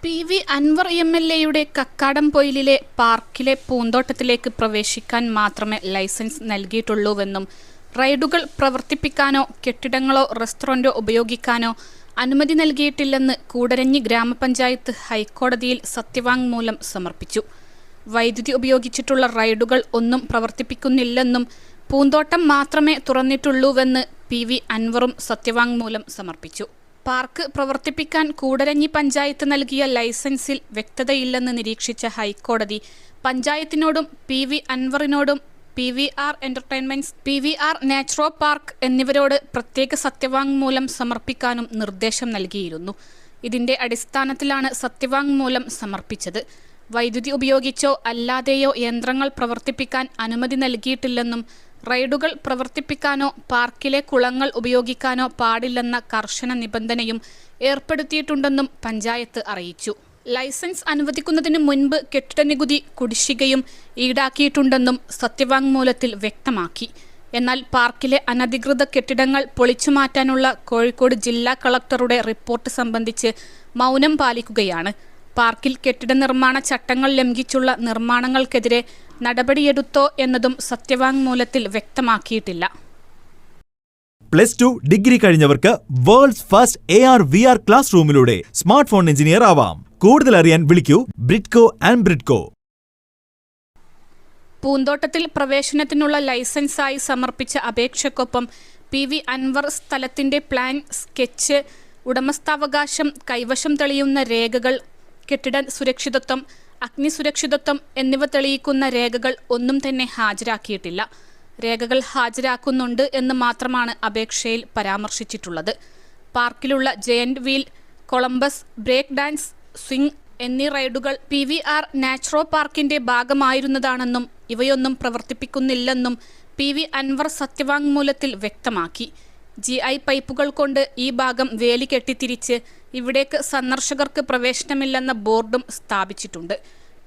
PV. Anwar എം.എൽ.എയുടെ കക്കാടംപൊയിലിലെ പാർക്കിലെ പൂന്തോട്ടത്തിലേക്ക് പ്രവേശിക്കാൻ മാത്രമേ ലൈസൻസ് നൽകിയിട്ടുള്ളൂവെന്നും റൈഡുകൾ പ്രവർത്തിപ്പിക്കാനോ കെട്ടിടങ്ങളോ റെസ്റ്റോറന്റോ ഉപയോഗിക്കാനോ അനുമതി നൽകിയിട്ടില്ലെന്ന് കൂടരഞ്ഞി ഗ്രാമപഞ്ചായത്ത് ഹൈക്കോടതിയിൽ സത്യവാങ്മൂലം സമർപ്പിച്ചു. വൈദ്യുതി ഉപയോഗിച്ചിട്ടുള്ള റൈഡുകൾ ഒന്നും പ്രവർത്തിപ്പിക്കുന്നില്ലെന്നും പൂന്തോട്ടം മാത്രമേ തുറന്നിട്ടുള്ളൂവെന്ന് പി.വി. അൻവറും സത്യവാങ്മൂലം സമർപ്പിച്ചു. പാർക്ക് പ്രവർത്തിപ്പിക്കാൻ കൂടരഞ്ഞി പഞ്ചായത്ത് നൽകിയ ലൈസൻസിൽ വ്യക്തതയില്ലെന്ന് നിരീക്ഷിച്ച ഹൈക്കോടതി പഞ്ചായത്തിനോടും പി.വി. അൻവറിനോടും പി.വി.ആർ. എന്റർടൈൻമെന്റ്സ്, പി.വി.ആർ. നാച്ചുറോ പാർക്ക് എന്നിവരോട് പ്രത്യേക സത്യവാങ്മൂലം സമർപ്പിക്കാനും നിർദ്ദേശം നൽകിയിരുന്നു. ഇതിന്റെ അടിസ്ഥാനത്തിലാണ് സത്യവാങ്മൂലം സമർപ്പിച്ചത്. വൈദ്യുതി ഉപയോഗിച്ചോ അല്ലാതെയോ യന്ത്രങ്ങൾ പ്രവർത്തിപ്പിക്കാൻ അനുമതി നൽകിയിട്ടില്ലെന്നും റൈഡുകൾ പ്രവർത്തിപ്പിക്കാനോ പാർക്കിലെ കുളങ്ങൾ ഉപയോഗിക്കാനോ പാടില്ലെന്ന കർശന നിബന്ധനയും ഏർപ്പെടുത്തിയിട്ടുണ്ടെന്നും പഞ്ചായത്ത് അറിയിച്ചു. ലൈസൻസ് അനുവദിക്കുന്നതിന് മുൻപ് കെട്ടിട നികുതി കുടിശ്ശികയും ഈടാക്കിയിട്ടുണ്ടെന്നും സത്യവാങ്മൂലത്തിൽ വ്യക്തമാക്കി. എന്നാൽ പാർക്കിലെ അനധികൃത കെട്ടിടങ്ങൾ പൊളിച്ചുമാറ്റാനുള്ള കോഴിക്കോട് ജില്ലാ കളക്ടറുടെ റിപ്പോർട്ട് സംബന്ധിച്ച് മൗനം പാലിക്കുകയാണ്. പാർക്കിൽ കെട്ടിട നിർമ്മാണ ചട്ടങ്ങൾ ലംഘിച്ചുള്ള നിർമ്മാണങ്ങൾക്കെതിരെ നടപടിയെടുത്തോ എന്നതും സത്യവാങ്മൂലത്തിൽ വ്യക്തമാക്കിയിട്ടില്ല. +2 ഡിഗ്രി കഴിഞ്ഞവർക്ക് വേൾഡ്സ് ഫസ്റ്റ് AR/VR ക്ലാസ് റൂമിലൂടെ സ്മാർട്ട് ഫോൺ എഞ്ചിനീയർ ആവാം. കൂടുതൽ അറിയാൻ വിളിക്കൂ ബ്രിഡ്കോ ആൻഡ് ബ്രിഡ്കോ. പൂന്തോട്ടത്തിൽ പ്രവേശനത്തിനുള്ള ലൈസൻസായി സമർപ്പിച്ച അപേക്ഷയ്ക്കൊപ്പം പി.വി. അൻവർ സ്ഥലത്തിന്റെ പ്ലാൻ, സ്കെച്ച്, ഉടമസ്ഥാവകാശം, കൈവശം തെളിയുന്ന രേഖകൾ, കെട്ടിട സുരക്ഷിതത്വം, അഗ്നി സുരക്ഷിതത്വം എന്നിവ തെളിയിക്കുന്ന രേഖകൾ ഒന്നും തന്നെ ഹാജരാക്കിയിട്ടില്ല. രേഖകൾ ഹാജരാക്കുന്നുണ്ട് എന്ന് മാത്രമാണ് അപേക്ഷയിൽ പരാമർശിച്ചിട്ടുള്ളത്. പാർക്കിലുള്ള giant wheel, Columbus, break dance, swing എന്നീ റൈഡുകൾ പി.വി.ആർ. നാച്ചുറോ പാർക്കിന്റെ ഭാഗമായിരുന്നതാണെന്നും ഇവയൊന്നും പ്രവർത്തിപ്പിക്കുന്നില്ലെന്നും പി.വി. അൻവർ സത്യവാങ്മൂലത്തിൽ വ്യക്തമാക്കി. GI പൈപ്പുകൾ കൊണ്ട് ഈ ഭാഗം വേലി കെട്ടിത്തിരിച്ച് ഇവിടേക്ക് സന്ദർശകർക്ക് പ്രവേശനമില്ലെന്ന ബോർഡും സ്ഥാപിച്ചിട്ടുണ്ട്.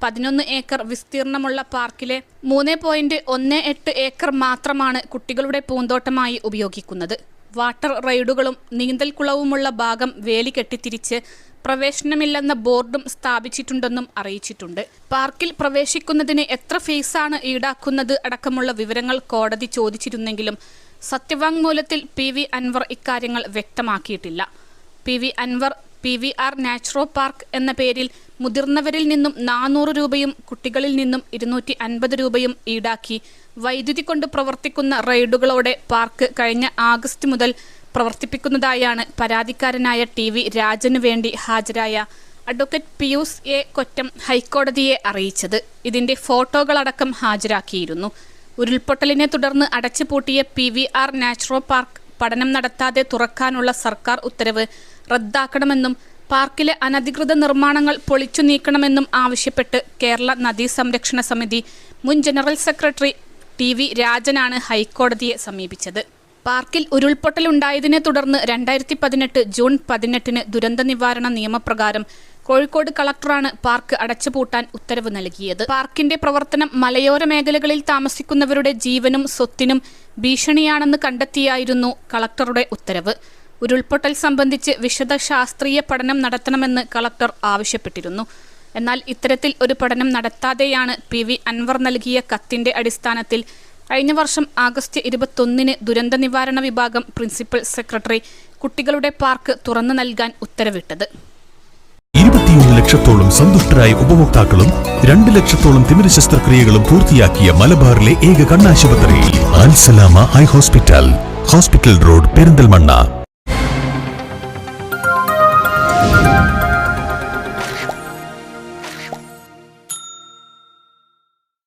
11 ഏക്കർ വിസ്തീർണമുള്ള പാർക്കിലെ 3.18 ഏക്കർ മാത്രമാണ് കുട്ടികളുടെ പൂന്തോട്ടമായി ഉപയോഗിക്കുന്നത്. വാട്ടർ റൈഡുകളും നീന്തൽക്കുളവുമുള്ള ഭാഗം വേലി കെട്ടിത്തിരിച്ച് പ്രവേശനമില്ലെന്ന ബോർഡും സ്ഥാപിച്ചിട്ടുണ്ടെന്നും അറിയിച്ചിട്ടുണ്ട്. പാർക്കിൽ പ്രവേശിക്കുന്നതിന് എത്ര ഫീസാണ് ഈടാക്കുന്നത് അടക്കമുള്ള വിവരങ്ങൾ കോടതി ചോദിച്ചിരുന്നെങ്കിലും സത്യവാങ്മൂലത്തിൽ പി.വി. അൻവർ ഇക്കാര്യങ്ങൾ വ്യക്തമാക്കിയിട്ടില്ല. പി.വി. അൻവർ പി.വി.ആർ. നാച്ചുറോ പാർക്ക് എന്ന പേരിൽ മുതിർന്നവരിൽ നിന്നും 400 രൂപയും കുട്ടികളിൽ നിന്നും 250 രൂപയും ഈടാക്കി വൈദ്യുതി കൊണ്ട് പ്രവർത്തിക്കുന്ന റൈഡുകളോടെ പാർക്ക് കഴിഞ്ഞ ആഗസ്റ്റ് മുതൽ പ്രവർത്തിപ്പിക്കുന്നതായാണ് പരാതിക്കാരനായ ടി.വി. രാജന് വേണ്ടി ഹാജരായ അഡ്വക്കേറ്റ് പിയൂസ് എ. കൊറ്റം ഹൈക്കോടതിയെ അറിയിച്ചത്. ഇതിന്റെ ഫോട്ടോകളടക്കം ഹാജരാക്കിയിരുന്നു. ഉരുൾപൊട്ടലിനെ തുടർന്ന് അടച്ചുപൂട്ടിയ പി.വി.ആർ. നാച്ചുറോ പാർക്ക് പഠനം നടത്താതെ തുറക്കാനുള്ള സർക്കാർ ഉത്തരവ് റദ്ദാക്കണമെന്നും പാർക്കിലെ അനധികൃത നിർമ്മാണങ്ങൾ പൊളിച്ചു നീക്കണമെന്നും ആവശ്യപ്പെട്ട് കേരള നദീ സംരക്ഷണ സമിതി മുൻ ജനറൽ സെക്രട്ടറി ടി.വി. രാജനാണ് ഹൈക്കോടതിയെ സമീപിച്ചത്. പാർക്കിൽ ഉരുൾപൊട്ടലുണ്ടായതിനെ തുടർന്ന് 2018 ജൂൺ 18 ദുരന്ത നിവാരണ നിയമപ്രകാരം കോഴിക്കോട് കളക്ടറാണ് പാർക്ക് അടച്ചുപൂട്ടാൻ ഉത്തരവ് നൽകിയത്. പാർക്കിന്റെ പ്രവർത്തനം മലയോര മേഖലകളിൽ താമസിക്കുന്നവരുടെ ജീവനും സ്വത്തിനും ഭീഷണിയാണെന്ന് കണ്ടെത്തിയായിരുന്നു കളക്ടറുടെ ഉത്തരവ്. ഉരുൾപൊട്ടൽ സംബന്ധിച്ച് വിശദ ശാസ്ത്രീയ പഠനം നടത്തണമെന്ന് കളക്ടർ ആവശ്യപ്പെട്ടിരുന്നു. എന്നാൽ ഇത്തരത്തിൽ ഒരു പഠനം നടത്താതെയാണ് പി.വി. അൻവർ നൽകിയ കത്തിന്റെ അടിസ്ഥാനത്തിൽ കഴിഞ്ഞ വർഷം ആഗസ്റ്റ് 21 ദുരന്ത നിവാരണ വിഭാഗം പ്രിൻസിപ്പൽ സെക്രട്ടറി കുട്ടികളുടെ പാർക്ക് തുറന്നു നൽകാൻ ഉത്തരവിട്ടത്. 21 ലക്ഷത്തോളം സന്തുഷ്ടരായ ഉപഭോക്താക്കളും 2 ലക്ഷത്തോളം തിമിര ശസ്ത്രക്രിയകളും പൂർത്തിയാക്കിയ മലബാറിലെ ഏക കണ്ണാശുപത്രി Al Salama eye hospital, hospital road, Perinthalmanna.